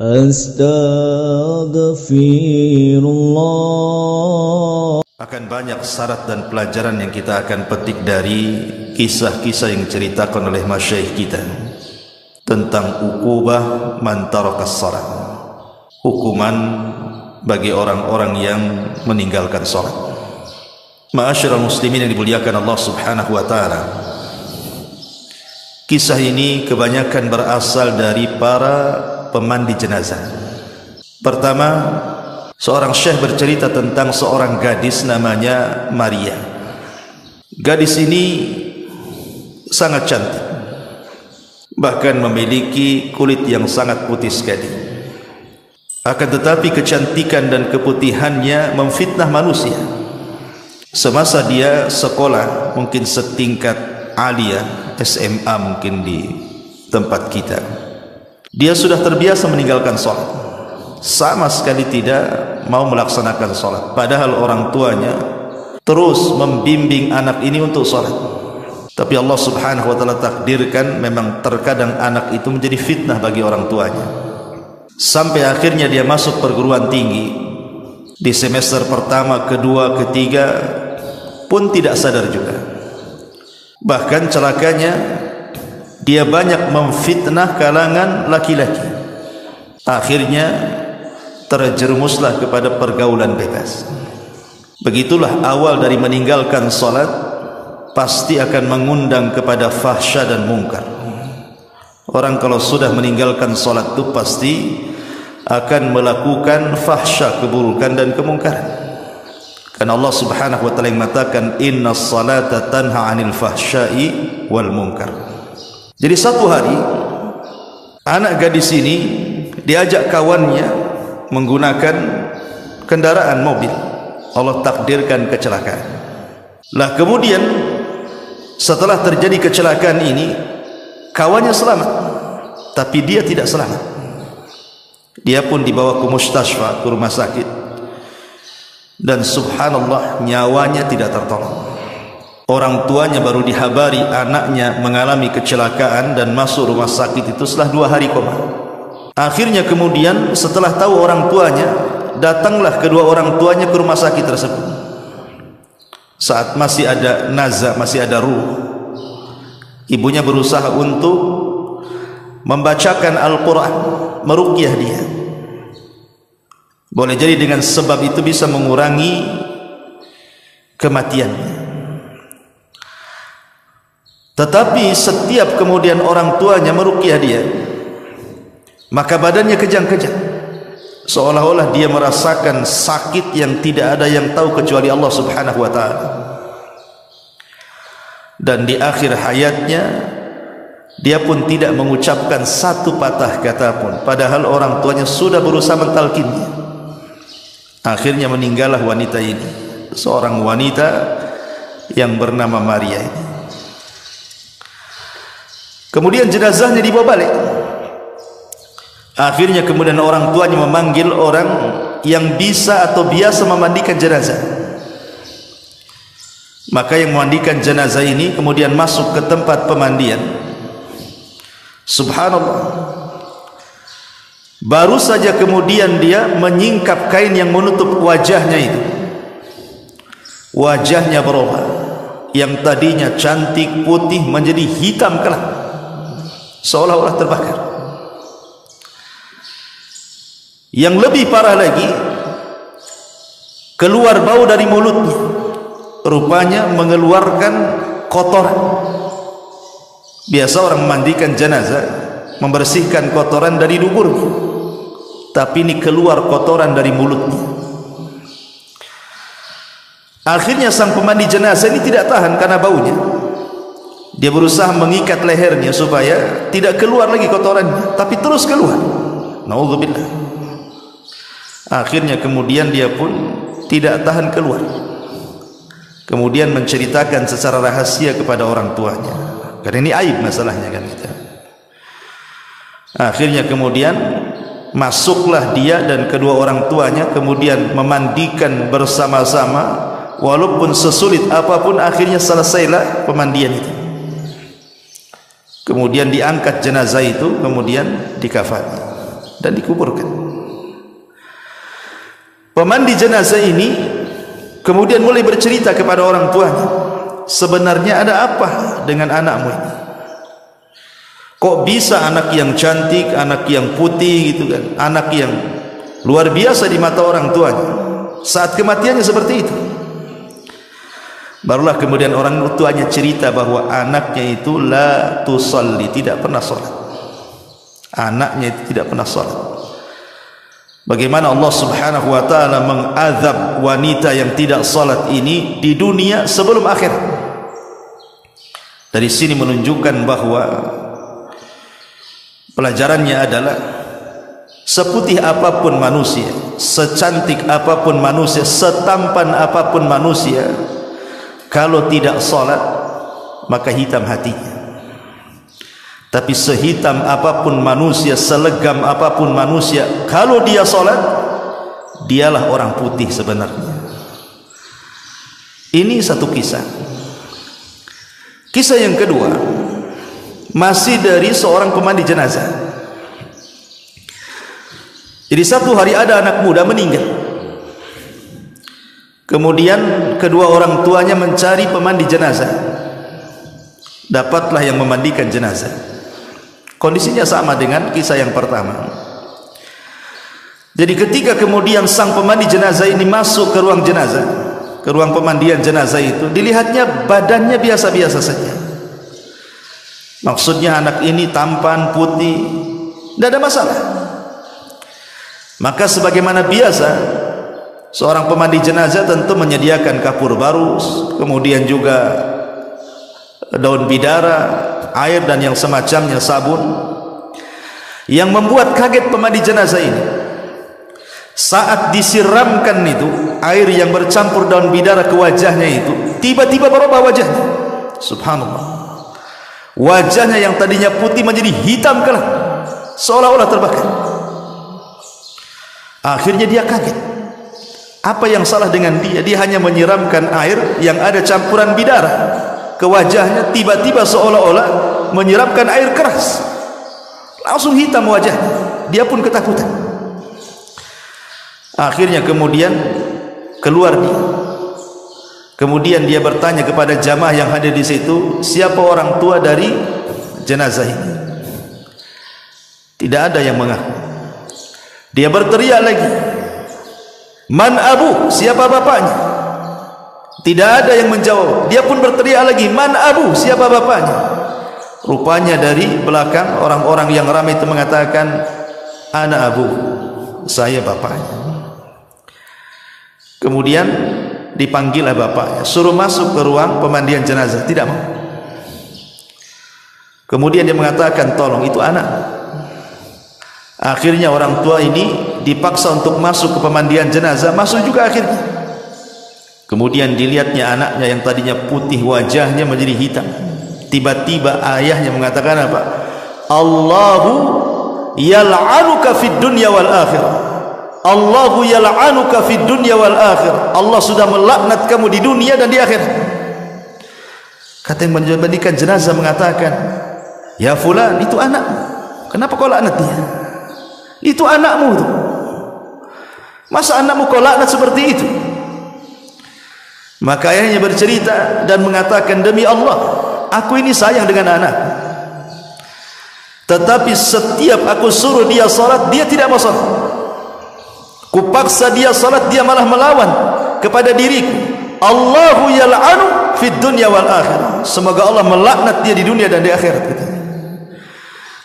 Astaghfirullah. Akan banyak syarat dan pelajaran yang kita akan petik dari kisah-kisah yang diceritakan oleh masyayikh kita tentang uqubah man tarakas shalah, hukuman bagi orang-orang yang meninggalkan salat. Ma'asyiral muslimin yang dimuliakan Allah Subhanahu wa taala, kisah ini kebanyakan berasal dari para pemandi jenazah. Pertama, seorang syekh bercerita tentang seorang gadis namanya Maria. Gadis ini sangat cantik, bahkan memiliki kulit yang sangat putih sekali. Akan tetapi kecantikan dan keputihannya memfitnah manusia. Semasa dia sekolah, mungkin setingkat aliyah, SMA mungkin di tempat kita, dia sudah terbiasa meninggalkan sholat, sama sekali tidak mau melaksanakan sholat, padahal orang tuanya terus membimbing anak ini untuk sholat. Tapi Allah Subhanahu wa ta'ala takdirkan memang terkadang anak itu menjadi fitnah bagi orang tuanya, sampai akhirnya dia masuk perguruan tinggi. Di semester pertama, kedua, ketiga pun tidak sadar juga. Bahkan celakanya, dia banyak memfitnah kalangan laki-laki. Akhirnya terjerumuslah kepada pergaulan bebas. Begitulah awal dari meninggalkan salat, pasti akan mengundang kepada fahsya dan mungkar. Orang kalau sudah meninggalkan salat itu pasti akan melakukan fahsya, keburukan dan kemungkaran. Karena Allah Subhanahu wa taala mengatakan innas salata tanha 'anil fahsya'i wal munkar. Jadi satu hari anak gadis ini diajak kawannya menggunakan kendaraan mobil. Allah takdirkan kecelakaan. Lah kemudian setelah terjadi kecelakaan ini, kawannya selamat, tapi dia tidak selamat. Dia pun dibawa ke mustasfa, ke rumah sakit, dan subhanallah nyawanya tidak tertolong. Orang tuanya baru dihabari anaknya mengalami kecelakaan dan masuk rumah sakit itu setelah 2 hari koma. Akhirnya kemudian setelah tahu orang tuanya, datanglah kedua orang tuanya ke rumah sakit tersebut. Saat masih ada nazah, masih ada ruh, ibunya berusaha untuk membacakan Al-Quran, meruqyah dia. Boleh jadi dengan sebab itu bisa mengurangi kematiannya. Tetapi setiap kemudian orang tuanya meruqyah dia, maka badannya kejang-kejang, seolah-olah dia merasakan sakit yang tidak ada yang tahu kecuali Allah Subhanahu wa ta'ala. Dan di akhir hayatnya dia pun tidak mengucapkan satu patah kata pun, padahal orang tuanya sudah berusaha mentalkinnya. Akhirnya meninggallah wanita ini, seorang wanita yang bernama Maria ini. Kemudian jenazahnya dibawa balik. Akhirnya kemudian orang tuanya memanggil orang yang bisa atau biasa memandikan jenazah. Maka yang memandikan jenazah ini kemudian masuk ke tempat pemandian. Subhanallah, baru saja kemudian dia menyingkap kain yang menutup wajahnya itu, wajahnya berubah, yang tadinya cantik putih menjadi hitam kelam, seolah-olah terbakar. Yang lebih parah lagi, keluar bau dari mulutnya, rupanya mengeluarkan kotoran. Biasa orang memandikan jenazah membersihkan kotoran dari duburnya, tapi ini keluar kotoran dari mulutnya. Akhirnya sang pemandi jenazah ini tidak tahan karena baunya. Dia berusaha mengikat lehernya supaya tidak keluar lagi kotorannya, tapi terus keluar. Naudzubillah. Akhirnya kemudian dia pun tidak tahan keluar, kemudian menceritakan secara rahasia kepada orang tuanya, karena ini aib masalahnya kan kita. Akhirnya kemudian masuklah dia dan kedua orang tuanya, kemudian memandikan bersama-sama, walaupun sesulit apapun akhirnya selesailah pemandian itu. Kemudian diangkat jenazah itu, kemudian dikafani. dan dikuburkan. Pemandi jenazah ini kemudian mulai bercerita kepada orang tuanya, sebenarnya ada apa dengan anakmu ini? Kok bisa anak yang cantik, anak yang putih gitu kan, anak yang luar biasa di mata orang tuanya, saat kematiannya seperti itu. Barulah kemudian orang tuanya cerita bahwa anaknya itu la tusalli, tidak pernah salat. Anaknya itu tidak pernah salat. Bagaimana Allah Subhanahu wa taala mengazab wanita yang tidak salat ini di dunia sebelum akhir. Dari sini menunjukkan bahwa pelajarannya adalah seputih apapun manusia, secantik apapun manusia, setampan apapun manusia, kalau tidak salat maka hitam hatinya. Tapi sehitam apapun manusia, selegam apapun manusia, kalau dia salat, dialah orang putih sebenarnya. Ini satu kisah. Kisah yang kedua masih dari seorang pemandi jenazah. Jadi satu hari ada anak muda meninggal. Kemudian kedua orang tuanya mencari pemandi jenazah. Dapatlah yang memandikan jenazah. Kondisinya sama dengan kisah yang pertama. Jadi ketika kemudian sang pemandi jenazah ini masuk ke ruang jenazah, ke ruang pemandian jenazah itu, dilihatnya badannya biasa-biasa saja. Maksudnya anak ini tampan, putih, tidak ada masalah. Maka sebagaimana biasa, seorang pemandi jenazah tentu menyediakan kapur baru, kemudian juga daun bidara, air dan yang semacamnya, sabun. Yang membuat kaget pemandi jenazah ini, saat disiramkan itu air yang bercampur daun bidara ke wajahnya itu, tiba-tiba berubah wajahnya. Subhanallah, wajahnya yang tadinya putih menjadi hitam kelam, seolah-olah terbakar. Akhirnya dia kaget. Apa yang salah dengan dia? Dia hanya menyiramkan air yang ada campuran bidara ke wajahnya, tiba-tiba seolah-olah menyiramkan air keras, langsung hitam wajahnya. Dia pun ketakutan. Akhirnya kemudian keluar dia. Kemudian dia bertanya kepada jamaah yang hadir di situ, siapa orang tua dari jenazah ini? Tidak ada yang mengaku. Dia berteriak lagi, man abu, siapa bapaknya? Tidak ada yang menjawab. Dia pun berteriak lagi, man abu, siapa bapaknya? Rupanya dari belakang orang-orang yang ramai itu mengatakan, ana abu, saya bapaknya. Kemudian dipanggillah bapaknya, suruh masuk ke ruang pemandian jenazah. Tidak mau. Kemudian dia mengatakan, tolong, itu anak. Akhirnya orang tua ini dipaksa untuk masuk ke pemandian jenazah, masuk juga akhirnya. Kemudian dilihatnya anaknya yang tadinya putih, wajahnya menjadi hitam. Tiba-tiba ayahnya mengatakan apa? Allahu yal'anuka fid dunya wal akhirah. Allahu yal'anuka fid dunya wal akhirah. Allah sudah melaknat kamu di dunia dan di akhirat. Kata yang memandikan jenazah mengatakan, ya fulan, itu anakmu. Kenapa kau laknat dia? Itu anakmu itu. Masa anakmu kau laknat seperti itu? Maka ayahnya bercerita dan mengatakan, demi Allah, aku ini sayang dengan anak, tetapi setiap aku suruh dia salat, dia tidak mau salat. Kupaksa dia salat, dia malah melawan kepada diriku. Allahu yal'anu fid dunya wal akhirah. Semoga Allah melaknat dia di dunia dan di akhirat.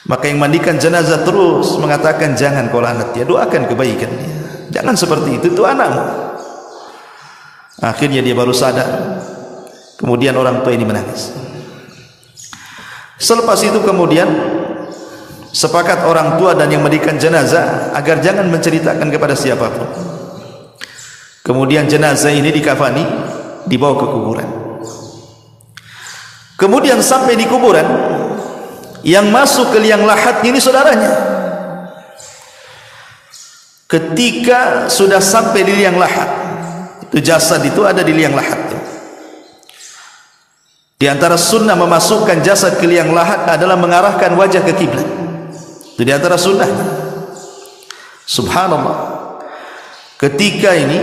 Maka yang mandikan jenazah terus mengatakan, jangan kau laknat dia, doakan kebaikan dia, jangan seperti itu anakmu. Akhirnya dia baru sadar. Kemudian orang tua ini menangis. Selepas itu kemudian sepakat orang tua dan yang mandikan jenazah agar jangan menceritakan kepada siapapun. Kemudian jenazah ini dikafani, dibawa ke kuburan. Kemudian sampai di kuburan, yang masuk ke liang lahat ini saudaranya. Ketika sudah sampai di liang lahat, itu jasad itu ada di liang lahat. Di antara sunnah memasukkan jasad ke liang lahat adalah mengarahkan wajah ke kiblat. Itu di antara sunnah. Subhanallah, ketika ini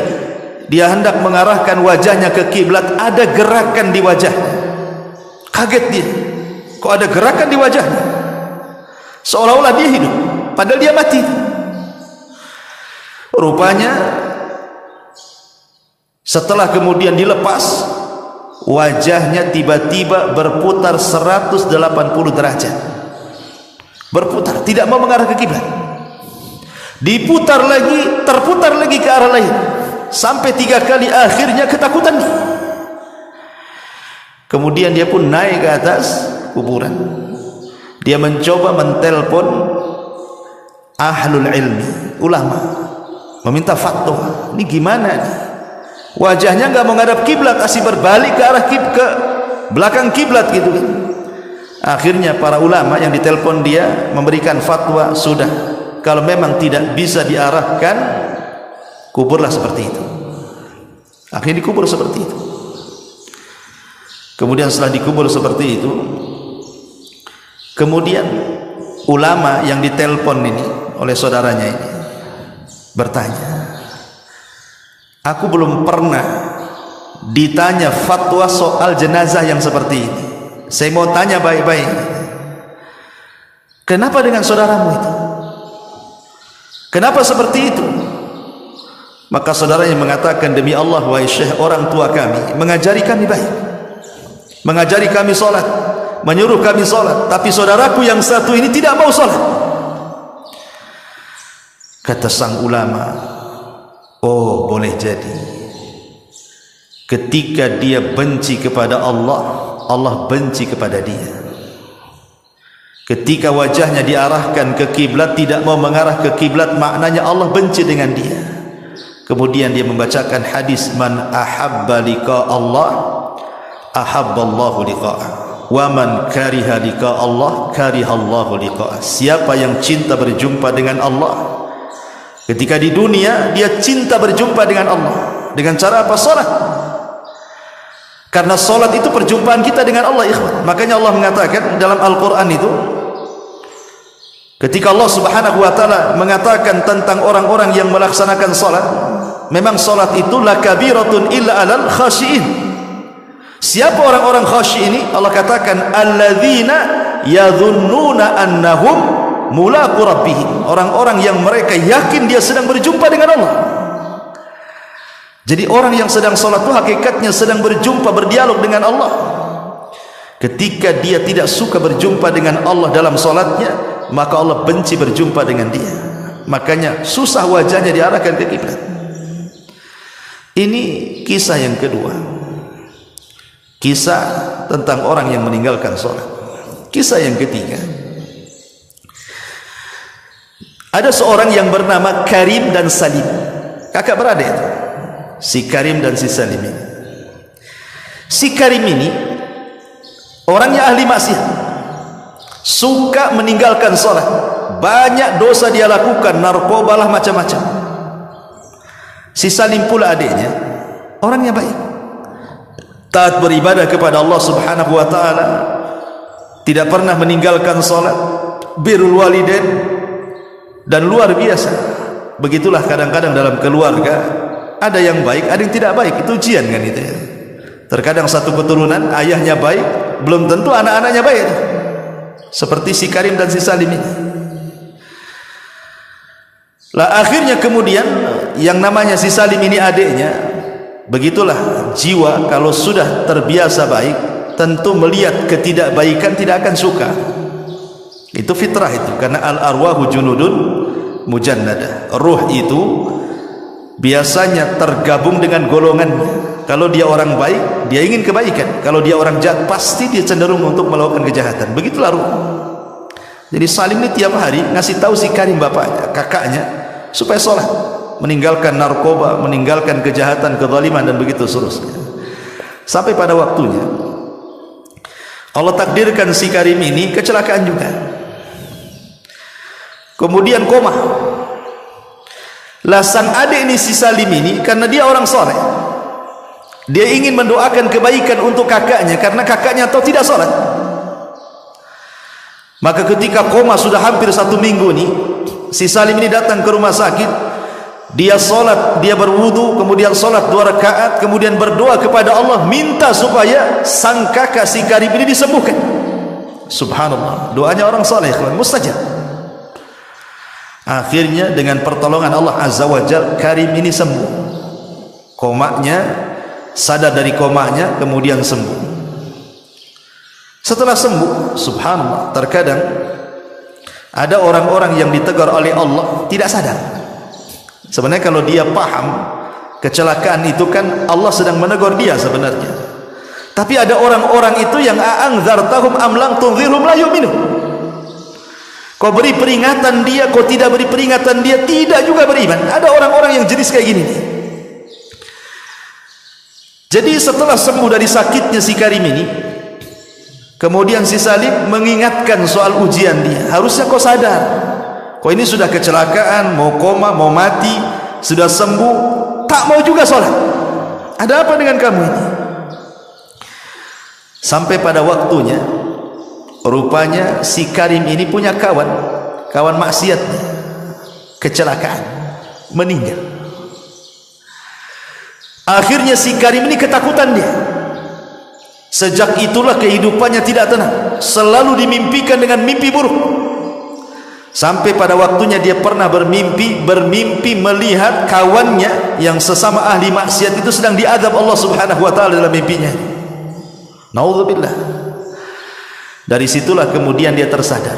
dia hendak mengarahkan wajahnya ke kiblat, ada gerakan di wajahnya. Kaget dia, kok ada gerakan di wajahnya, seolah-olah dia hidup padahal dia mati. Rupanya setelah kemudian dilepas, wajahnya tiba-tiba berputar 180 derajat, berputar, tidak mau mengarah ke kiblat. Diputar lagi, terputar lagi ke arah lain, sampai 3 kali. Akhirnya ketakutan dia. Kemudian dia pun naik ke atas kuburan. Dia mencoba mentelpon ahlul ilmi, ulama, meminta fatwa. Ini gimana nih? Wajahnya nggak menghadap kiblat, asih berbalik ke arah ke belakang kiblat gitu kan. Akhirnya para ulama yang ditelepon dia memberikan fatwa, sudah, kalau memang tidak bisa diarahkan, kuburlah seperti itu. Akhirnya dikubur seperti itu. Kemudian setelah dikubur seperti itu, kemudian ulama yang ditelepon ini oleh saudaranya ini bertanya, aku belum pernah ditanya fatwa soal jenazah yang seperti ini. Saya mau tanya baik-baik, kenapa dengan saudaramu itu? Kenapa seperti itu? Maka saudaranya mengatakan, demi Allah wahai Syekh, orang tua kami mengajari kami baik, mengajari kami sholat, menyuruh kami sholat, tapi saudaraku yang satu ini tidak mau sholat. Kata sang ulama, oh boleh jadi ketika dia benci kepada Allah, Allah benci kepada dia. Ketika wajahnya diarahkan ke kiblat, tidak mau mengarah ke kiblat, maknanya Allah benci dengan dia. Kemudian dia membacakan hadis, man ahabba liqa Allah ahabballahu liqa'ah, wa man kariha liqa Allah karihallahu liqa'ah. Siapa yang cinta berjumpa dengan Allah, ketika di dunia dia cinta berjumpa dengan Allah dengan cara apa? Salat. Karena salat itu perjumpaan kita dengan Allah, ikhwan. Makanya Allah mengatakan dalam Al-Qur'an itu, ketika Allah Subhanahu wa taala mengatakan tentang orang-orang yang melaksanakan salat, memang salat itu lakabiratun illa alal khashiin. Siapa orang-orang khasyi ini? Allah katakan alladzina yadhunnuna annahum mulaqu rabbihim, orang-orang yang mereka yakin dia sedang berjumpa dengan Allah. Jadi orang yang sedang salat itu hakikatnya sedang berjumpa, berdialog dengan Allah. Ketika dia tidak suka berjumpa dengan Allah dalam salatnya, maka Allah benci berjumpa dengan dia. Makanya susah wajahnya diarahkan ke kiblat. Ini kisah yang kedua, kisah tentang orang yang meninggalkan sholat. Kisah yang ketiga, ada seorang yang bernama Karim dan Salim, kakak beradik itu, si Karim dan si Salim ini. Si Karim ini orangnya ahli maksiat, suka meninggalkan sholat, banyak dosa dia lakukan, narkoba lah, macam-macam. Si Salim pula adiknya, orangnya baik, taat beribadah kepada Allah Subhanahu wa taala, tidak pernah meninggalkan salat, birrul walidain, dan luar biasa. Begitulah kadang-kadang dalam keluarga, ada yang baik, ada yang tidak baik. Itu ujian kan itu ya. Terkadang satu keturunan ayahnya baik, belum tentu anak-anaknya baik. Seperti si Karim dan si Salim ini. Lah akhirnya kemudian yang namanya si Salim ini adiknya, begitulah jiwa kalau sudah terbiasa baik, tentu melihat ketidakbaikan tidak akan suka. Itu fitrah itu, karena al-arwahu junudun mujannadah. Ruh itu biasanya tergabung dengan golongannya. Kalau dia orang baik, dia ingin kebaikan. Kalau dia orang jahat, pasti dia cenderung untuk melakukan kejahatan. Begitulah ruh. Jadi Salim ini tiap hari ngasih tahu si Karim, bapaknya, kakaknya, supaya sholat, meninggalkan narkoba, meninggalkan kejahatan, kezaliman, dan begitu seterusnya. Sampai pada waktunya Allah takdirkan si Karim ini kecelakaan juga, kemudian koma. Lah sang adik ini, si Salim ini, karena dia orang soleh, dia ingin mendoakan kebaikan untuk kakaknya, karena kakaknya tahu tidak sholat. Maka ketika koma sudah hampir 1 minggu nih, si Salim ini datang ke rumah sakit. Dia solat, dia berwudu, kemudian solat 2 rakaat, kemudian berdoa kepada Allah, minta supaya sang kakak si Karim ini disembuhkan. Subhanallah, doanya orang saleh, mustajab. Akhirnya dengan pertolongan Allah Azza wa Jalla, Karim ini sembuh. Komanya, sadar dari komanya, kemudian sembuh. Setelah sembuh, subhanallah, terkadang ada orang-orang yang ditegur oleh Allah tidak sadar. Sebenarnya kalau dia paham kecelakaan itu kan Allah sedang menegur dia sebenarnya. Tapi ada orang-orang itu yang a'anzartahum am lam tunzirhum la yu'minun. Kau beri peringatan dia, kau tidak beri peringatan dia, tidak juga beriman. Ada orang-orang yang jenis kayak gini. Jadi setelah sembuh dari sakitnya si Karim ini, kemudian si Salim mengingatkan soal ujian dia. Harusnya kau sadar, kau ini sudah kecelakaan, mau koma, mau mati, sudah sembuh, tak mau juga sholat. Ada apa dengan kamu ini? Sampai pada waktunya, rupanya si Karim ini punya kawan maksiatnya, kecelakaan, meninggal. Akhirnya si Karim ini ketakutan dia. Sejak itulah kehidupannya tidak tenang, selalu dimimpikan dengan mimpi buruk. Sampai pada waktunya dia pernah bermimpi melihat kawannya yang sesama ahli maksiat itu sedang diazab Allah Subhanahu wa taala dalam mimpinya. Naudzubillah. Dari situlah kemudian dia tersadar.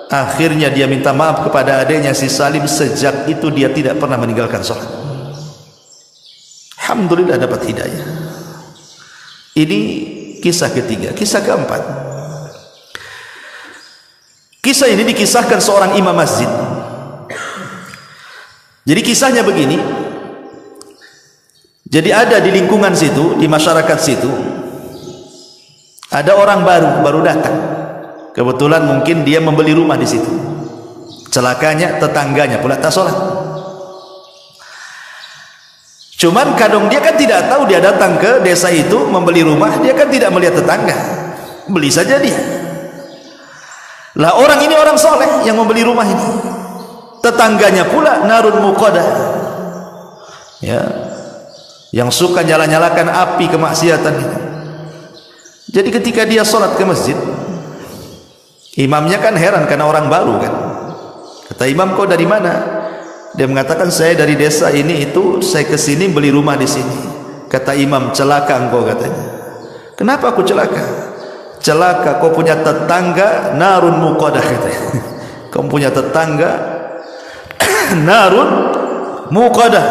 Akhirnya dia minta maaf kepada adiknya si Salim. Sejak itu dia tidak pernah meninggalkan sholat. Alhamdulillah dapat hidayah. Ini kisah ketiga. Kisah keempat, kisah ini dikisahkan seorang imam masjid. Jadi kisahnya begini. Jadi ada di lingkungan situ, di masyarakat situ, ada orang baru datang. Kebetulan mungkin dia membeli rumah di situ. Celakanya tetangganya pula tak sholat. Cuman kadang dia kan tidak tahu, dia datang ke desa itu membeli rumah, dia kan tidak melihat tetangga, beli saja dia. Lah orang ini orang soleh yang membeli rumah ini, tetangganya pula narun muqadah, ya, yang suka nyala-nyalakan api kemaksiatan itu. Jadi ketika dia sholat ke masjid, imamnya kan heran karena orang baru kan. Kata imam, kau dari mana? Dia mengatakan, saya dari desa ini itu, saya ke sini beli rumah di sini. Kata imam, celaka engkau katanya. Kenapa aku celaka? Celaka, kau punya tetangga narun muqadah katanya. Kau punya tetangga narun muqadah,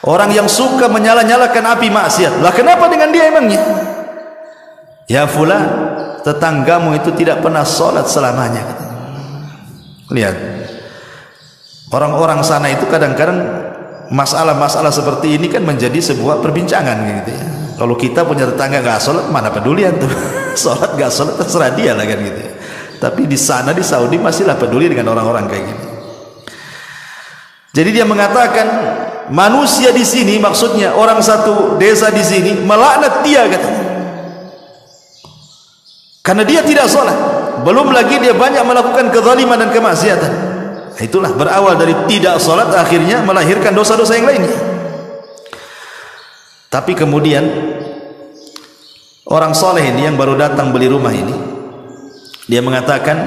orang yang suka menyala-nyalakan api maksiat. Lah kenapa dengan dia emangnya? Ya fulan, tetanggamu itu tidak pernah sholat selamanya katanya. Lihat, orang-orang sana itu kadang-kadang masalah-masalah seperti ini kan menjadi sebuah perbincangan gitu ya. Kalau kita punya tetangga gak sholat, mana pedulian tuh. Sholat gak sholat terserah dia lah kan gitu ya. Tapi di sana di Saudi masihlah peduli dengan orang-orang kayak gini. Jadi dia mengatakan, manusia di sini, maksudnya orang satu desa di sini, melaknat dia katanya, karena dia tidak sholat. Belum lagi dia banyak melakukan kezaliman dan kemaksiatan. Itulah berawal dari tidak sholat, akhirnya melahirkan dosa-dosa yang lainnya. Tapi kemudian orang soleh ini yang baru datang beli rumah ini, dia mengatakan,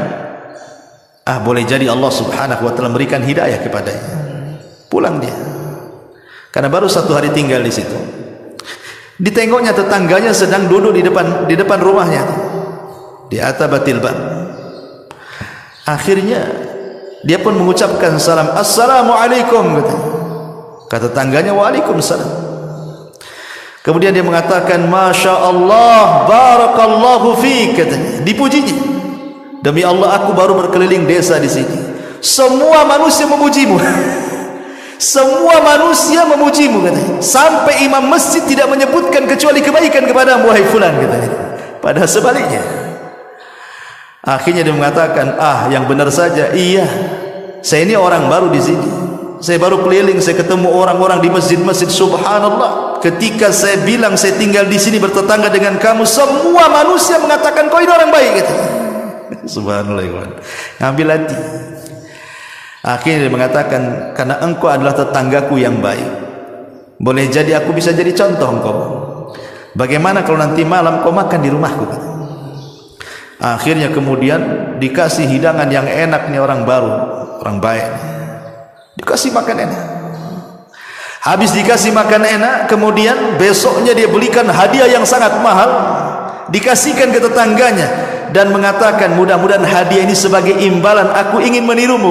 boleh jadi Allah Subhanahu wa taala memberikan hidayah kepadanya. Pulang dia, karena baru 1 hari tinggal di situ. Ditengoknya tetangganya sedang duduk di depan rumahnya, di atabatil bab. Akhirnya dia pun mengucapkan salam, assalamualaikum katanya. Kata tetangganya, waalaikumsalam. Kemudian dia mengatakan, masya Allah, barakallahu fiik katanya. Dipujinya, demi Allah aku baru berkeliling desa di sini, semua manusia memujimu. Semua manusia memujimu katanya. Sampai imam masjid tidak menyebutkan kecuali kebaikan kepada wahai fulan katanya. Padahal sebaliknya. Akhirnya dia mengatakan, yang benar saja, iya, saya ini orang baru di sini, saya baru keliling, saya ketemu orang-orang di masjid-masjid, subhanallah, ketika saya bilang saya tinggal di sini bertetangga dengan kamu, semua manusia mengatakan kau ini orang baik gitu. Subhanallah. Ngambil hati. Akhirnya dia mengatakan, karena engkau adalah tetanggaku yang baik, boleh jadi aku bisa jadi contoh engkau. Bagaimana kalau nanti malam kau makan di rumahku? Akhirnya kemudian dikasih hidangan yang enak nih orang baru, orang baik. Dikasih makan enak. Habis dikasih makan enak, kemudian besoknya dia belikan hadiah yang sangat mahal, dikasihkan ke tetangganya dan mengatakan, mudah-mudahan hadiah ini sebagai imbalan aku ingin menirumu.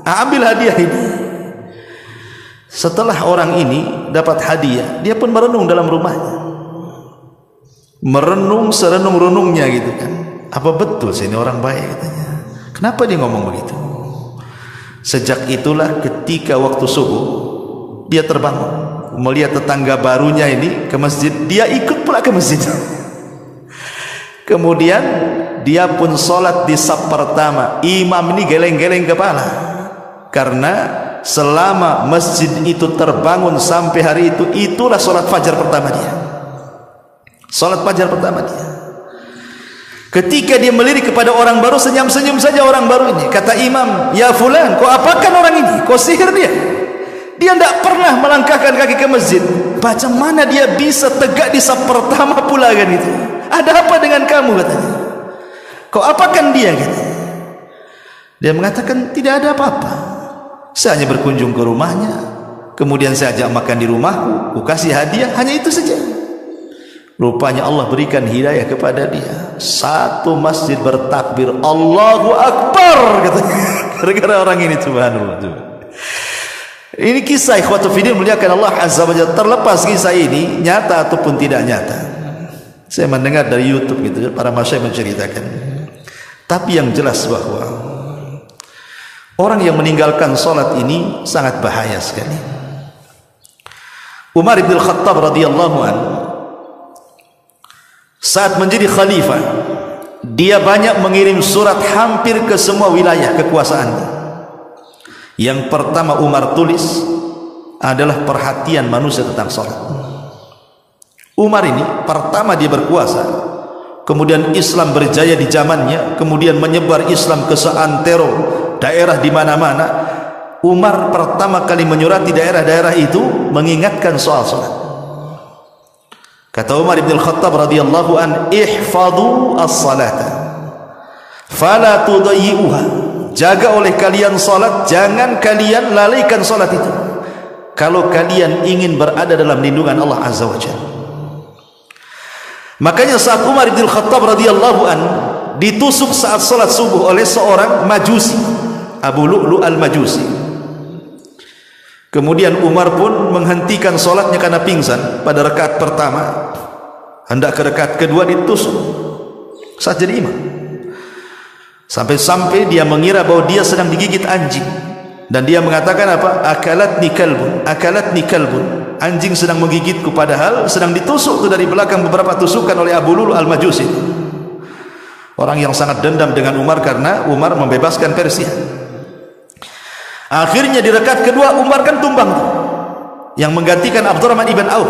Ambil hadiah ini. Setelah orang ini dapat hadiah, dia pun merenung dalam rumahnya, merenung serenung-renungnya gitu kan. Apa betul saya ini orang baik katanya? Kenapa dia ngomong begitu? Sejak itulah ketika waktu subuh dia terbangun, melihat tetangga barunya ini ke masjid, dia ikut pula ke masjid. Kemudian dia pun sholat di saf pertama. Imam ini geleng-geleng kepala, karena selama masjid itu terbangun sampai hari itu, itulah sholat fajar pertama dia. Sholat fajar pertama dia. Ketika dia melirik kepada orang baru, senyum-senyum saja orang baru ini. Kata imam, ya fulan, kau apakan orang ini? Kau sihir dia? Dia tidak pernah melangkahkan kaki ke masjid. Macam mana dia bisa tegak di saf pertama pula kan itu? Ada apa dengan kamu katanya? Kau apakan dia katanya? Dia mengatakan tidak ada apa-apa. Saya hanya berkunjung ke rumahnya, kemudian saya ajak makan di rumahku, ku kasih hadiah, hanya itu saja. Rupanya Allah berikan hidayah kepada dia. Satu masjid bertakbir Allahu Akbar katanya. Gara-gara orang ini, subhanallah. Ini kisah ikhwatu fiddin muliakan Allah azza wa jalla. Terlepas kisah ini nyata ataupun tidak nyata, saya mendengar dari YouTube gitu, para masyayikh menceritakan. Tapi yang jelas bahwa orang yang meninggalkan salat ini sangat bahaya sekali. Umar bin Khattab radhiyallahu anhu saat menjadi khalifah, dia banyak mengirim surat hampir ke semua wilayah kekuasaannya. Yang pertama Umar tulis adalah perhatian manusia tentang salat. Umar ini pertama dia berkuasa, kemudian Islam berjaya di zamannya, kemudian menyebar Islam ke seantero daerah di mana-mana. Umar pertama kali menyurati daerah-daerah itu mengingatkan soal salat. Kata Umar bin Khattab radhiyallahu an, ihfadhu as-salata fala tudayyi'uha. Jaga oleh kalian salat, jangan kalian lalaikan salat itu, kalau kalian ingin berada dalam lindungan Allah azza wa jalla. Makanya saat Umar bin Khattab radhiyallahu an ditusuk saat salat subuh oleh seorang majusi, Abu Lu'lu al-Majusi. Kemudian Umar pun menghentikan salatnya karena pingsan pada rakaat pertama, hendak ke rakaat kedua ditusuk saat jadi imam. Sampai-sampai dia mengira bahwa dia sedang digigit anjing, dan dia mengatakan apa? Akalatni kalbun, akalatni kalbun. Anjing sedang menggigitku, padahal sedang ditusuk itu dari belakang beberapa tusukan oleh Abu Lu'lu al-Majusi. Orang yang sangat dendam dengan Umar karena Umar membebaskan Persia. Akhirnya di rakaat kedua Umar kan tumbang, yang menggantikan Abdurrahman ibn Auf.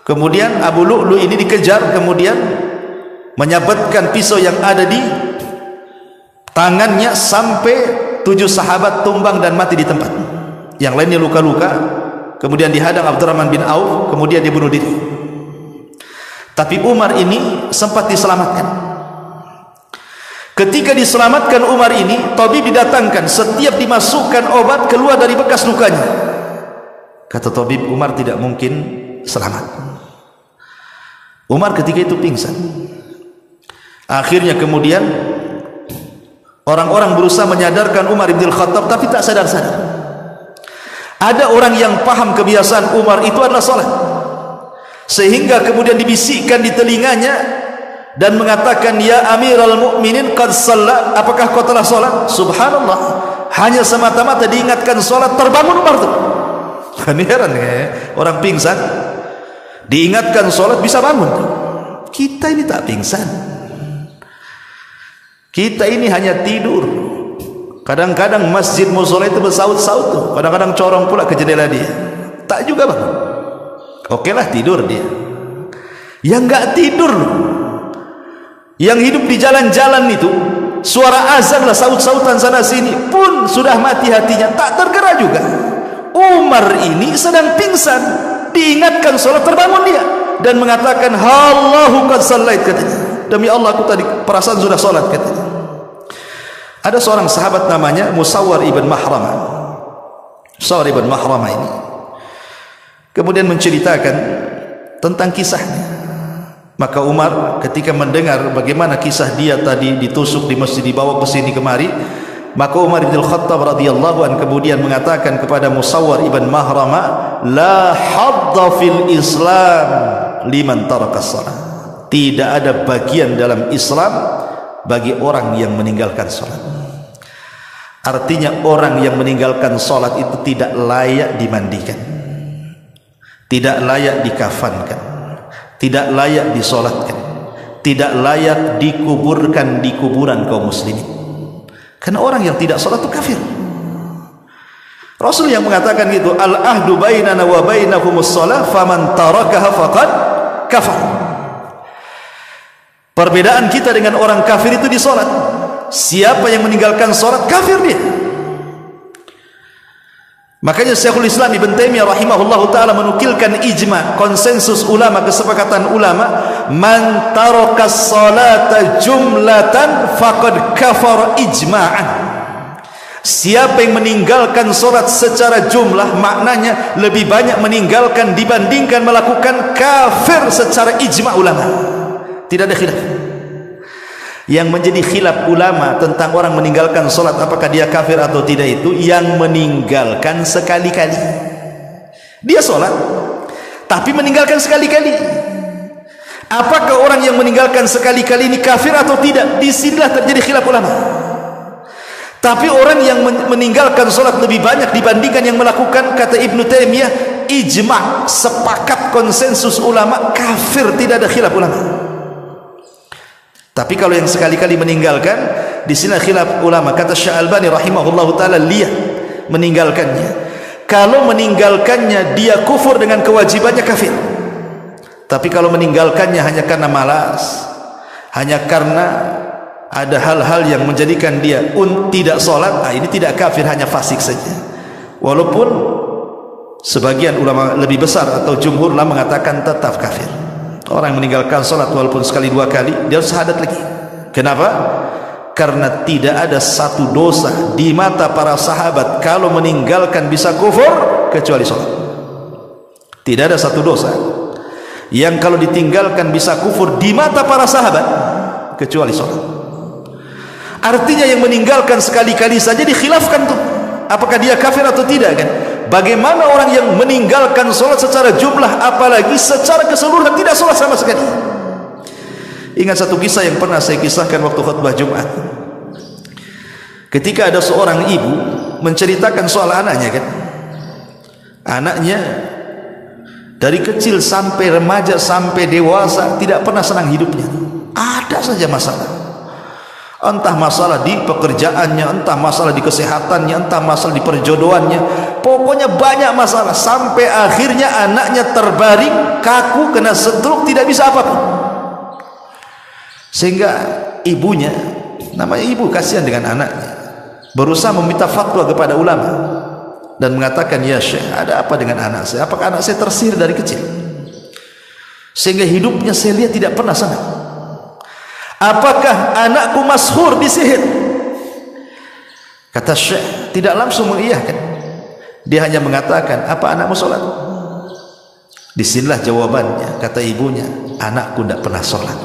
Kemudian Abu Lu'lu ini dikejar, kemudian menyabetkan pisau yang ada di tangannya sampai 7 sahabat tumbang dan mati di tempat. Yang lainnya luka-luka. Kemudian dihadang Abdurrahman bin Auf, kemudian dia bunuh diri. Tapi Umar ini sempat diselamatkan. Ketika diselamatkan Umar ini, tabib didatangkan, setiap dimasukkan obat keluar dari bekas lukanya. Kata tabib, Umar tidak mungkin selamat. Umar ketika itu pingsan. Akhirnya kemudian orang-orang berusaha menyadarkan Umar bin Khattab, tapi tak sadar-sadar. Ada orang yang paham kebiasaan Umar itu adalah salat, sehingga kemudian dibisikkan di telinganya dan mengatakan, ya Amirul Mukminin qad shalla, apakah kau telah salat? Subhanallah, hanya semata-mata diingatkan salat, terbangun Umar tuh. Kan heran ya, orang pingsan diingatkan salat bisa bangun. Kita ini tak pingsan, kita ini hanya tidur. Kadang-kadang masjid musola itu bersaut-saut tuh, kadang-kadang corong pula ke jendela dia, tak juga bangun. Oke lah, tidur dia. Yang nggak tidur, yang hidup di jalan-jalan itu, suara azan lah, saut-sautan sana sini pun sudah mati hatinya, tak tergerak juga. Umar ini sedang pingsan, diingatkan sholat, terbangun dia dan mengatakan, Allahu qad shallait, katanya. Demi Allah, aku tadi perasaan sudah sholat, katanya. Ada seorang sahabat namanya Musawwar ibn Mahramah. Musawwar ibn Mahramah ini kemudian menceritakan tentang kisahnya. Maka Umar ketika mendengar bagaimana kisah dia tadi ditusuk di masjid, dibawa ke sini kemari, maka Umar bin Khattab radhiyallahu anhu kemudian mengatakan kepada Musawwar ibn Mahramah, la hadda fil Islam liman taraka shalah. Tidak ada bagian dalam Islam bagi orang yang meninggalkan salat. Artinya orang yang meninggalkan salat itu tidak layak dimandikan, tidak layak dikafankan, tidak layak disolatkan, tidak layak dikuburkan di kuburan kaum muslimin. Karena orang yang tidak salat itu kafir. Rasul yang mengatakan gitu, al-ahdu bainana wa bainakumus shalah faman tarakaha faqad kafar. Perbedaan kita dengan orang kafir itu di salat. Siapa yang meninggalkan salat, kafir dia. Makanya Syekhul Islam Ibn Taimiyah rahimahullahu taala menukilkan ijma, konsensus ulama, kesepakatan ulama, man tarakas salata jumlatan faqad kafar ijma'an. Siapa yang meninggalkan salat secara jumlah, maknanya lebih banyak meninggalkan dibandingkan melakukan, kafir secara ijma ulama. Tidak ada khilaf. Yang menjadi khilaf ulama tentang orang meninggalkan salat apakah dia kafir atau tidak itu yang meninggalkan sekali-kali. Dia salat tapi meninggalkan sekali-kali. Apakah orang yang meninggalkan sekali-kali ini kafir atau tidak? Disinilah terjadi khilaf ulama. Tapi orang yang meninggalkan salat lebih banyak dibandingkan yang melakukan, kata Ibnu Taimiyah, ijma', sepakat konsensus ulama, kafir, tidak ada khilaf ulama. Tapi kalau yang sekali-kali meninggalkan, di sini khilaf ulama. Kata Syekh Albani rahimahullahu taala, lihat meninggalkannya. Kalau meninggalkannya dia kufur dengan kewajibannya, kafir. Tapi kalau meninggalkannya hanya karena malas, hanya karena ada hal-hal yang menjadikan dia tidak sholat, ini tidak kafir, hanya fasik saja. Walaupun sebagian ulama lebih besar atau jumhur ulama mengatakan tetap kafir. Orang yang meninggalkan sholat walaupun sekali dua kali, dia harus syahadat lagi. Kenapa? Karena tidak ada satu dosa di mata para sahabat kalau meninggalkan bisa kufur kecuali sholat. Tidak ada satu dosa yang kalau ditinggalkan bisa kufur di mata para sahabat kecuali sholat. Artinya yang meninggalkan sekali-kali saja dikhilafkan tuh, apakah dia kafir atau tidak, kan? Bagaimana orang yang meninggalkan sholat secara jumlah, apalagi secara keseluruhan tidak sholat sama sekali? Ingat satu kisah yang pernah saya kisahkan waktu khutbah Jumat. Ketika ada seorang ibu menceritakan soal anaknya, kan? Anaknya dari kecil sampai remaja sampai dewasa tidak pernah senang hidupnya. Ada saja masalah. Entah masalah di pekerjaannya, entah masalah di kesehatannya, entah masalah di perjodohannya, pokoknya banyak masalah, sampai akhirnya anaknya terbaring kaku, kena stroke, tidak bisa apapun. Sehingga ibunya, namanya ibu kasihan dengan anaknya, berusaha meminta fatwa kepada ulama dan mengatakan, ya Syekh, ada apa dengan anak saya? Apakah anak saya tersihir dari kecil sehingga hidupnya saya lihat tidak pernah senang? Apakah anakku masyhur disihir? Kata Syekh tidak langsung mengiyakan, dia hanya mengatakan, apa anakmu sholat? Disinilah jawabannya, kata ibunya, anakku tidak pernah sholat.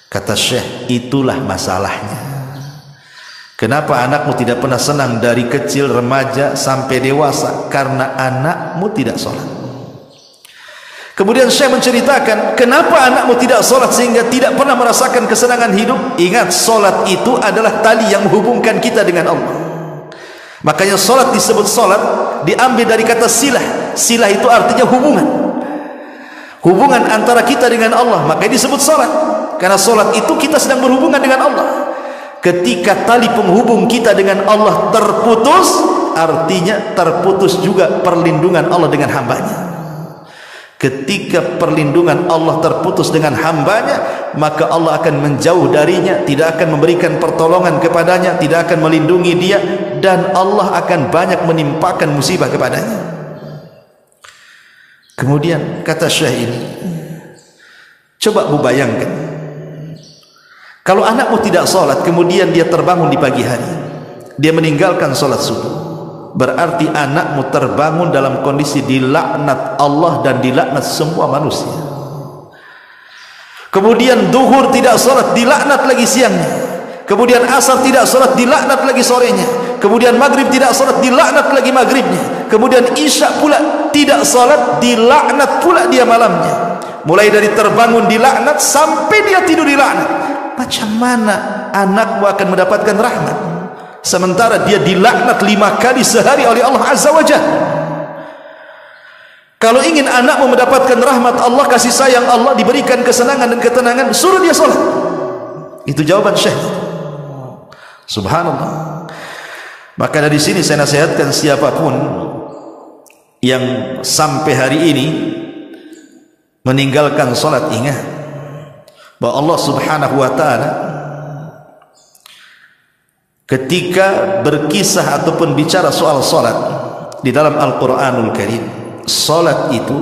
Kata Syekh, itulah masalahnya. Kenapa anakmu tidak pernah senang dari kecil, remaja sampai dewasa? Karena anakmu tidak sholat. Kemudian Syekh menceritakan, kenapa anakmu tidak sholat sehingga tidak pernah merasakan kesenangan hidup? Ingat, sholat itu adalah tali yang menghubungkan kita dengan Allah. Makanya sholat disebut sholat, diambil dari kata silah. Silah itu artinya hubungan, hubungan antara kita dengan Allah, makanya disebut sholat. Karena sholat itu kita sedang berhubungan dengan Allah. Ketika tali penghubung kita dengan Allah terputus, artinya terputus juga perlindungan Allah dengan hambanya. ketika perlindungan Allah terputus dengan hambanya, maka Allah akan menjauh darinya, tidak akan memberikan pertolongan kepadanya, tidak akan melindungi dia, dan Allah akan banyak menimpakan musibah kepadanya. Kemudian kata Syekh ini, coba bu bayangkan, kalau anakmu tidak sholat, kemudian dia terbangun di pagi hari, dia meninggalkan sholat subuh, berarti anakmu terbangun dalam kondisi dilaknat Allah dan dilaknat semua manusia. Kemudian duhur tidak sholat, dilaknat lagi siangnya. Kemudian asar tidak sholat, dilaknat lagi sorenya. Kemudian maghrib tidak sholat, dilaknat lagi maghribnya. Kemudian isya pula tidak sholat, dilaknat pula dia malamnya. Mulai dari terbangun dilaknat sampai dia tidur dilaknat. Macam mana anakmu akan mendapatkan rahmat sementara dia dilaknat 5 kali sehari oleh Allah Azza wa Jalla? Kalau ingin anakmu mendapatkan rahmat Allah, kasih sayang Allah, diberikan kesenangan dan ketenangan, suruh dia sholat. Itu jawaban Syekh. Subhanallah. Maka dari sini saya nasihatkan siapapun yang sampai hari ini meninggalkan sholat, ingat bahwa Allah Subhanahu wa ta'ala ketika berkisah ataupun bicara soal sholat di dalam Al-Quranul Karim, sholat itu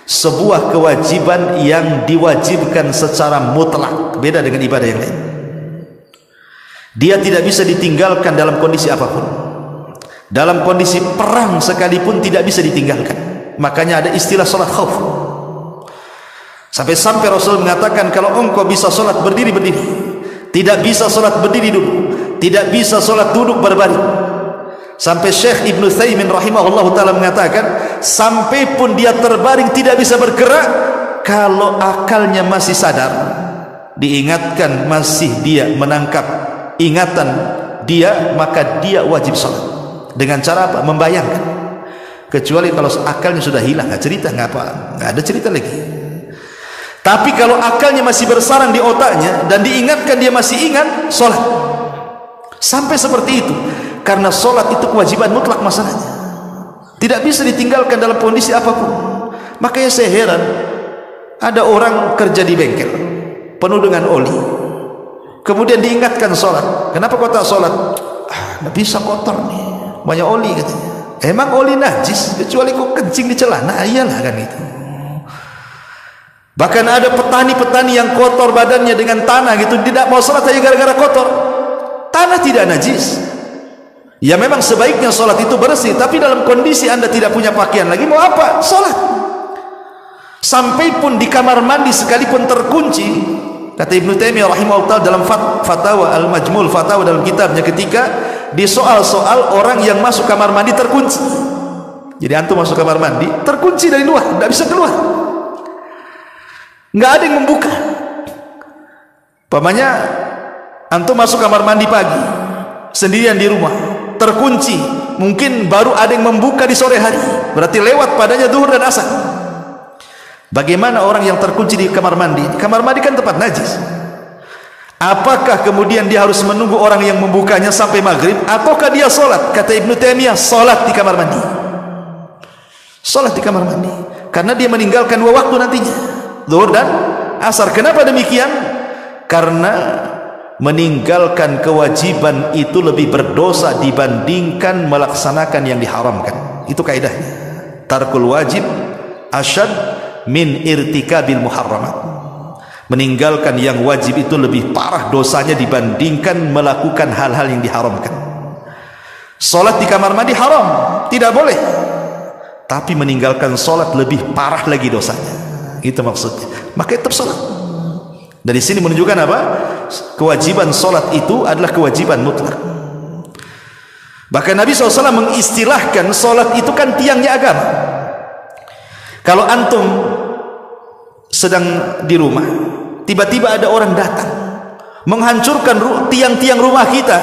sebuah kewajiban yang diwajibkan secara mutlak, beda dengan ibadah yang lain. Dia tidak bisa ditinggalkan dalam kondisi apapun. Dalam kondisi perang sekalipun tidak bisa ditinggalkan. Makanya ada istilah sholat khauf. Sampai-sampai Rasul mengatakan, kalau engkau bisa sholat berdiri, berdiri. Tidak bisa sholat berdiri, duduk. Tidak bisa sholat duduk berbaring. Sampai Syekh Ibn Utsaimin rahimahullah ta'ala mengatakan, sampai pun dia terbaring tidak bisa bergerak, kalau akalnya masih sadar, diingatkan masih dia menangkap ingatan dia, maka dia wajib sholat. Dengan cara apa? Membayangkan. Kecuali kalau akalnya sudah hilang, nggak cerita, nggak apa, nggak ada cerita lagi. Tapi kalau akalnya masih bersarang di otaknya dan diingatkan dia masih ingat, sholat. Sampai seperti itu, karena sholat itu kewajiban mutlak masalahnya, tidak bisa ditinggalkan dalam kondisi apapun. Makanya saya heran, ada orang kerja di bengkel penuh dengan oli, kemudian diingatkan sholat. Kenapa kau tak sholat? Nggak bisa, kotor nih, banyak oli katanya. Emang oli najis kecuali kau kencing di celana? Iyalah kan itu. Bahkan ada petani-petani yang kotor badannya dengan tanah gitu, tidak mau sholat aja gara-gara kotor. Tanah tidak najis. Ya memang sebaiknya sholat itu bersih, tapi dalam kondisi anda tidak punya pakaian lagi, mau apa? Sholat. Sampai pun di kamar mandi sekalipun terkunci, kata Ibnu Taimiyah rahimahullah dalam Fatawa Al-Majmul Fatawa dalam kitabnya, ketika di soal-soal orang yang masuk kamar mandi terkunci. Jadi antum masuk kamar mandi terkunci dari luar, tidak bisa keluar, nggak ada yang membuka. Pamannya antum masuk kamar mandi pagi sendirian di rumah, terkunci, mungkin baru ada yang membuka di sore hari, berarti lewat padanya zuhur dan asar. Bagaimana orang yang terkunci di kamar mandi? Kamar mandi kan tempat najis. Apakah kemudian dia harus menunggu orang yang membukanya sampai maghrib, ataukah dia sholat? Kata Ibnu Taimiyah, sholat di kamar mandi. Sholat di kamar mandi, karena dia meninggalkan 2 waktu nantinya, zuhur dan asar. Kenapa demikian? Karena meninggalkan kewajiban itu lebih berdosa dibandingkan melaksanakan yang diharamkan. Itu kaidahnya. Tarkul wajib asyad min irtikabil muharramat. Meninggalkan yang wajib itu lebih parah dosanya dibandingkan melakukan hal-hal yang diharamkan. Salat di kamar mandi haram, tidak boleh. Tapi meninggalkan salat lebih parah lagi dosanya. Itu maksudnya. Maka tetap salat. Dari sini menunjukkan apa? Kewajiban salat itu adalah kewajiban mutlak. Bahkan Nabi SAW mengistilahkan salat itu kan tiangnya agama. Kalau antum sedang di rumah, tiba-tiba ada orang datang menghancurkan tiang-tiang rumah kita,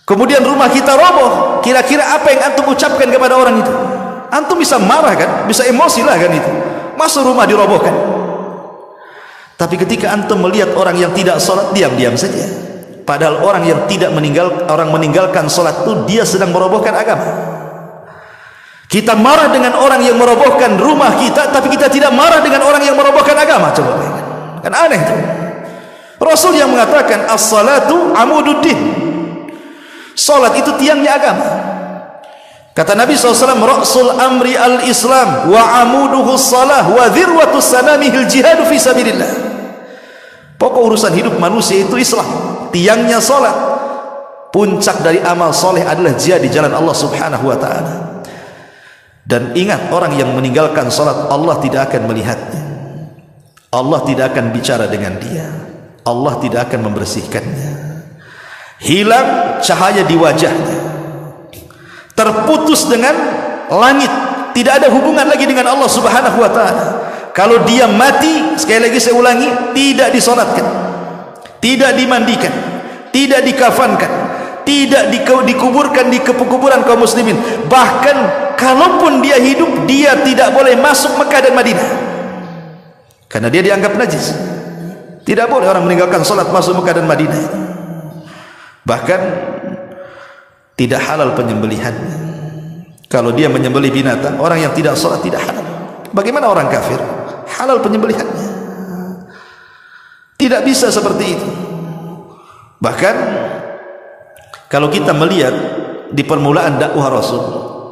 kemudian rumah kita roboh, kira-kira apa yang antum ucapkan kepada orang itu? Antum bisa marah kan, bisa emosi lah kan itu, masa rumah dirobohkan. Tapi ketika antum melihat orang yang tidak sholat, diam-diam saja, padahal orang yang tidak meninggalkan sholat itu dia sedang merobohkan agama. Kita marah dengan orang yang merobohkan rumah kita, tapi kita tidak marah dengan orang yang merobohkan agama. Coba bayangkan, kan aneh itu. Rasul yang mengatakan as-salatu amududdin, salat itu tiangnya agama. Kata Nabi SAW, ra'sul amri al-islam wa amuduhu salah wa dhirwatus sanamihil jihadu fi sabilillah. Pokok urusan hidup manusia itu Islam, tiangnya salat. Puncak dari amal soleh adalah jihad di jalan Allah Subhanahu wa ta'ala. Dan ingat, orang yang meninggalkan salat, Allah tidak akan melihatnya, Allah tidak akan bicara dengan dia, Allah tidak akan membersihkannya. Hilang cahaya di wajahnya, terputus dengan langit, tidak ada hubungan lagi dengan Allah Subhanahu wa ta'ala. Kalau dia mati, sekali lagi saya ulangi, tidak disolatkan, tidak dimandikan, tidak dikafankan, tidak dikuburkan di kuburan kaum muslimin. Bahkan kalaupun dia hidup, dia tidak boleh masuk Mekah dan Madinah karena dia dianggap najis. Tidak boleh orang meninggalkan salat masuk Mekah dan Madinah. Bahkan tidak halal penyembelihannya. Kalau dia menyembelih binatang, orang yang tidak salat tidak halal. Bagaimana orang kafir? Halal penyembelihannya. Tidak bisa seperti itu. Bahkan kalau kita melihat di permulaan dakwah Rasul,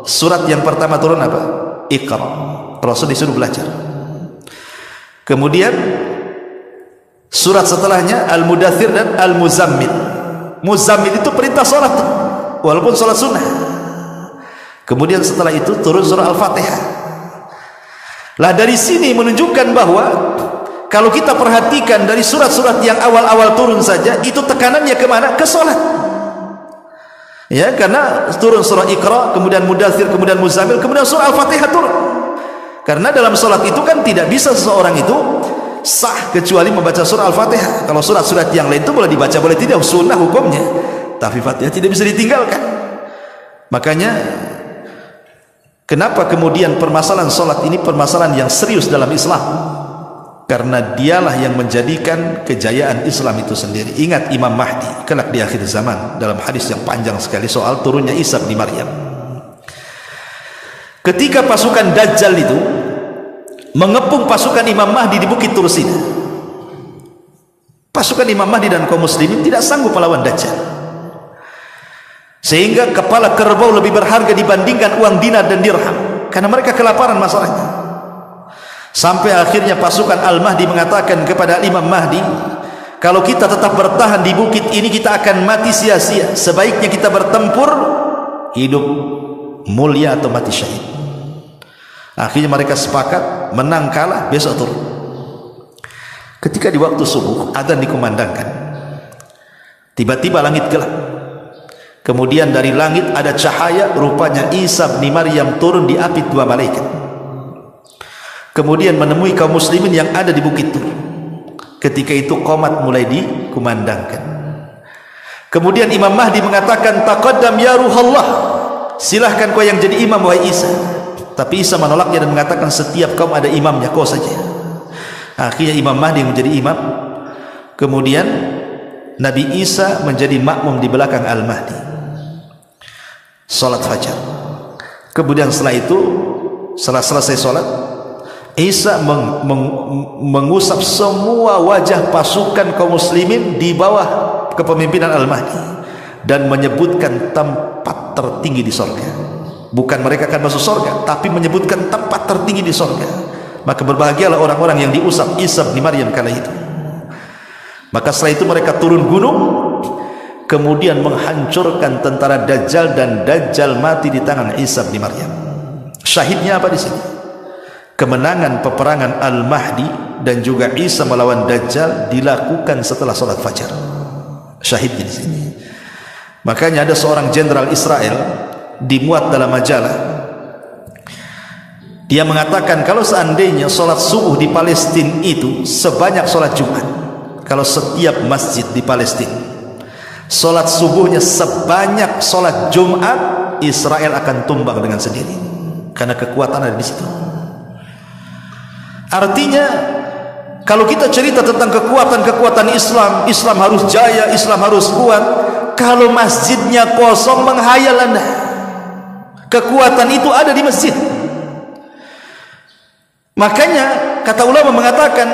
surat yang pertama turun apa? Iqra. Rasul disuruh belajar. Kemudian surat setelahnya Al-Mudaththir dan Al-Muzammil. Muzammil itu perintah salat, walaupun salat sunnah. Kemudian setelah itu turun surah Al-Fatihah. Lah dari sini menunjukkan bahwa kalau kita perhatikan dari surat-surat yang awal-awal turun saja, itu tekanannya kemana? Ke salat. Ya, karena turun surah Iqra, kemudian Mudaththir, kemudian Muzammil, kemudian surah Al-Fatihah turun. Karena dalam salat itu kan tidak bisa seseorang itu sah kecuali membaca surah Al-Fatihah. Kalau surat-surat yang lain itu boleh dibaca, boleh tidak, sunnah hukumnya, tapi Fatihah tidak bisa ditinggalkan. Makanya kenapa kemudian permasalahan salat ini permasalahan yang serius dalam Islam? Karena dialah yang menjadikan kejayaan Islam itu sendiri. Ingat Imam Mahdi kelak di akhir zaman, dalam hadis yang panjang sekali soal turunnya Isa bin Maryam. Ketika pasukan Dajjal itu mengepung pasukan Imam Mahdi di Bukit Tursina, pasukan Imam Mahdi dan kaum muslimin tidak sanggup melawan Dajjal, sehingga kepala kerbau lebih berharga dibandingkan uang dinar dan dirham, karena mereka kelaparan masalahnya. Sampai akhirnya pasukan Al-Mahdi mengatakan kepada Imam Mahdi, kalau kita tetap bertahan di bukit ini, kita akan mati sia-sia. Sebaiknya kita bertempur, hidup mulia atau mati syahid. Akhirnya mereka sepakat, menang kalah besok turun. Ketika di waktu subuh adzan dikumandangkan, tiba-tiba langit gelap. Kemudian dari langit ada cahaya, rupanya Isa bin Maryam turun diapit dua malaikat. Kemudian menemui kaum muslimin yang ada di Bukit Tur. Ketika itu qomat mulai dikumandangkan. Kemudian Imam Mahdi mengatakan, taqaddam ya ruhallah, silahkan kau yang jadi imam wahai Isa. Tapi Isa menolaknya dan mengatakan, setiap kaum ada imamnya, kau saja. Akhirnya Imam Mahdi menjadi imam. Kemudian Nabi Isa menjadi makmum di belakang Al-Mahdi, salat fajar. Kemudian setelah itu, setelah selesai salat, Isa mengusap semua wajah pasukan kaum muslimin di bawah kepemimpinan Al-Mahdi dan menyebutkan tempat tertinggi di sorga. Bukan mereka akan masuk sorga, tapi menyebutkan tempat tertinggi di sorga. Maka berbahagialah orang-orang yang diusap Isa bin Maryam kala itu. Maka setelah itu mereka turun gunung, kemudian menghancurkan tentara Dajjal, dan Dajjal mati di tangan Isa bin Maryam. Syahidnya apa di sini? Kemenangan peperangan Al-Mahdi dan juga Isa melawan Dajjal dilakukan setelah salat fajar. Syahid di sini. Makanya ada seorang jenderal Israel dimuat dalam majalah. Dia mengatakan kalau seandainya salat subuh di Palestina itu sebanyak salat Jumat, kalau setiap masjid di Palestina salat subuhnya sebanyak salat Jumat, Israel akan tumbang dengan sendiri, karena kekuatan ada di situ. Artinya kalau kita cerita tentang kekuatan-kekuatan Islam, Islam harus jaya, Islam harus kuat. Kalau masjidnya kosong, menghayal Anda. Kekuatan itu ada di masjid. Makanya kata ulama mengatakan,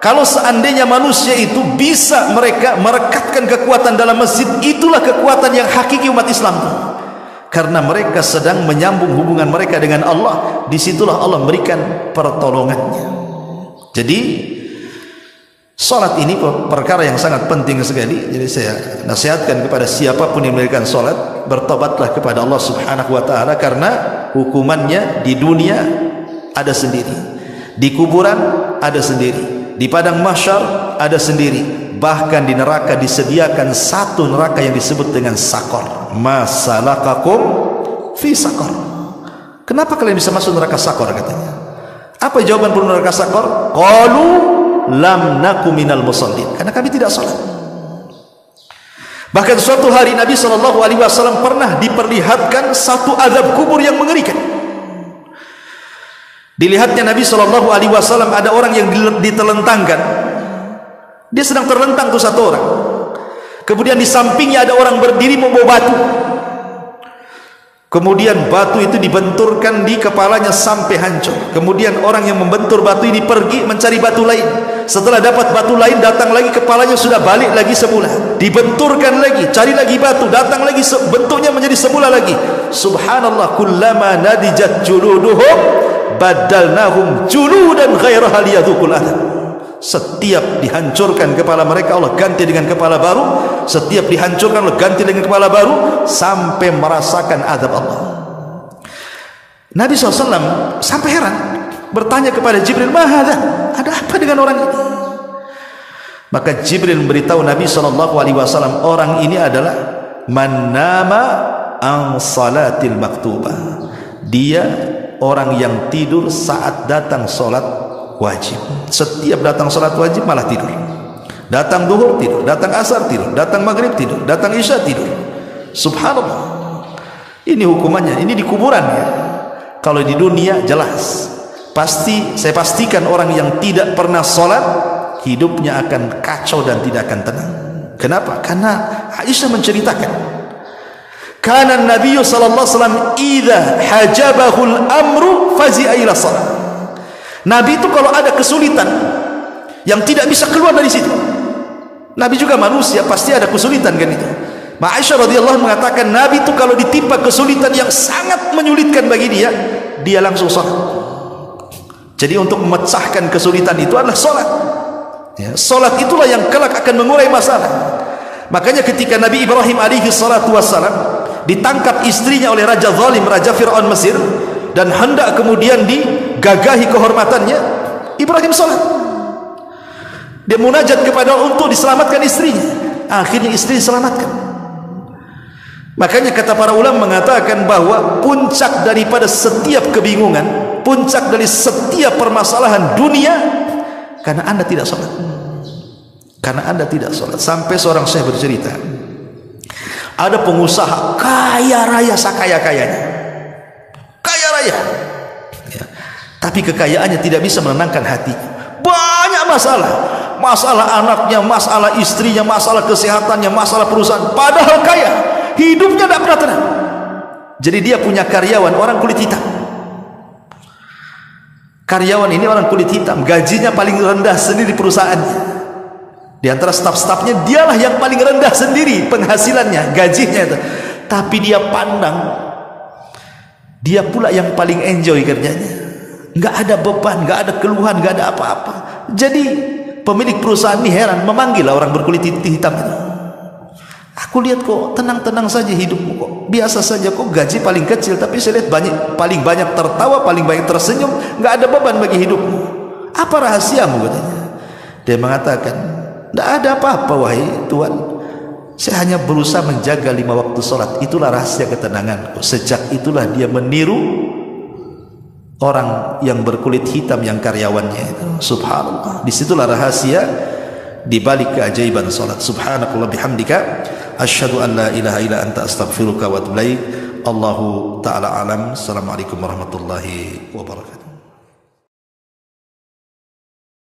kalau seandainya manusia itu bisa mereka merekatkan kekuatan dalam masjid, itulah kekuatan yang hakiki umat Islam. Karena mereka sedang menyambung hubungan mereka dengan Allah, disitulah Allah memberikan pertolongannya. Jadi salat ini perkara yang sangat penting sekali. Jadi saya nasihatkan kepada siapapun yang meninggalkan salat, bertobatlah kepada Allah Subhanahu wa taala, karena hukumannya di dunia ada sendiri, di kuburan ada sendiri, di padang mahsyar ada sendiri, bahkan di neraka disediakan satu neraka yang disebut dengan sakor. Masalakakum fi sakor. Kenapa kalian bisa masuk neraka sakor katanya? Apa jawaban penduduk neraka sakor? Qalu lam naku minal musallin, karena kami tidak salat. Bahkan suatu hari Nabi SAW pernah diperlihatkan satu azab kubur yang mengerikan. Dilihatnya Nabi SAW ada orang yang ditelentangkan. Dia sedang terlentang tuh satu orang. Kemudian di sampingnya ada orang berdiri membawa batu. Kemudian batu itu dibenturkan di kepalanya sampai hancur. Kemudian orang yang membentur batu ini pergi mencari batu lain. Setelah dapat batu lain, datang lagi, kepalanya sudah balik lagi semula. Dibenturkan lagi, cari lagi batu, datang lagi, bentuknya menjadi semula lagi. Subhanallah, kullama nadijat juluduhum badalnahum juludan ghairaha liyadhuqul adab. Setiap dihancurkan kepala mereka, Allah ganti dengan kepala baru. Setiap dihancurkan, Allah ganti dengan kepala baru, sampai merasakan azab Allah. Nabi SAW sampai heran, bertanya kepada Jibril, "Mahadha?" Ada apa dengan orang ini? Maka Jibril memberitahu Nabi SAW, orang ini adalah man nama an salatil maktubah. Dia orang yang tidur saat datang salat wajib. Setiap datang salat wajib malah tidur. Datang duhur tidur, datang asar tidur, datang maghrib tidur, datang isya tidur. Subhanallah. Ini hukumannya, ini di kuburan ya. Kalau di dunia jelas, pasti saya pastikan orang yang tidak pernah salat hidupnya akan kacau dan tidak akan tenang. Kenapa? Karena Aisyah menceritakan, kana Nabi sallallahu alaihi wasallam idza hajabahul amru fazi'a ila salat. Nabi itu kalau ada kesulitan yang tidak bisa keluar dari situ, Nabi juga manusia, pasti ada kesulitan kan itu. Aisyah radhiyallahu anha mengatakan, Nabi itu kalau ditimpa kesulitan yang sangat menyulitkan bagi dia langsung salat. Jadi untuk memecahkan kesulitan itu adalah salat. Ya, salat itulah yang kelak akan mengurai masalah. Makanya ketika Nabi Ibrahim alaihi salatu wassalam ditangkap istrinya oleh raja zalim, raja Fir'aun Mesir, dan hendak kemudian digagahi kehormatannya, Ibrahim salat. Dia munajat kepada Allah untuk diselamatkan istrinya. Akhirnya istri diselamatkan. Makanya kata para ulama mengatakan bahwa puncak daripada setiap kebingungan, puncak dari setiap permasalahan dunia, karena anda tidak salat. Karena anda tidak salat. Sampai seorang syekh bercerita, ada pengusaha kaya raya sakaya-kayanya, kaya raya ya, tapi kekayaannya tidak bisa menenangkan hatinya. Banyak masalah, masalah anaknya, masalah istrinya, masalah kesehatannya, masalah perusahaan, padahal kaya, hidupnya tidak pernah tenang. Jadi dia punya karyawan orang kulit hitam. Karyawan ini orang kulit hitam, gajinya paling rendah sendiri di perusahaannya. Di antara staf-stafnya dialah yang paling rendah sendiri penghasilannya, gajinya itu. Tapi dia pandang, dia pula yang paling enjoy kerjanya. Enggak ada beban, enggak ada keluhan, enggak ada apa-apa. Jadi pemilik perusahaan ini heran, memanggil orang berkulit hitam itu. Aku lihat kok tenang-tenang saja hidupmu, kok biasa saja, kok gaji paling kecil, tapi saya lihat paling banyak tertawa, paling banyak tersenyum, enggak ada beban bagi hidupmu. Apa rahasiamu katanya? Dia mengatakan, tidak ada apa-apa wahai Tuhan, saya hanya berusaha menjaga 5 waktu sholat. Itulah rahasia ketenangan. Sejak itulah dia meniru orang yang berkulit hitam yang karyawannya itu. Subhanallah. Disitulah rahasia dibalik keajaiban sholat. Subhanakallah bihamdika, asyhadu an la ilaha illa anta astaghfiruka wa atubu ilaik. Allahu ta'ala alam. Assalamualaikum warahmatullahi wabarakatuh.